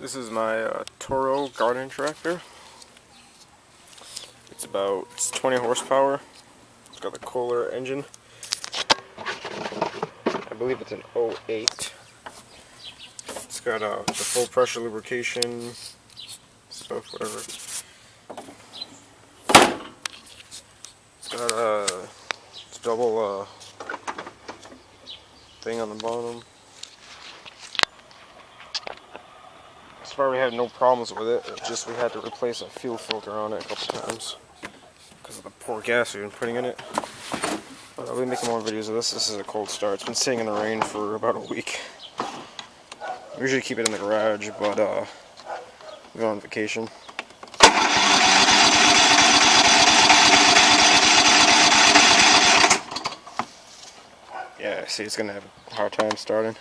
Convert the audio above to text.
This is my Toro garden tractor. It's 20 horsepower. It's got the Kohler engine. I believe it's an 08. It's got the full pressure lubrication stuff, whatever. It's got a double thing on the bottom. So far we had no problems with it. It's just we had to replace a fuel filter on it a couple times because of the poor gas we've been putting in it. But I'll be making more videos of this. This is a cold start. It's been sitting in the rain for about a week. I usually keep it in the garage, but we're on vacation. Yeah, see, it's gonna have a hard time starting.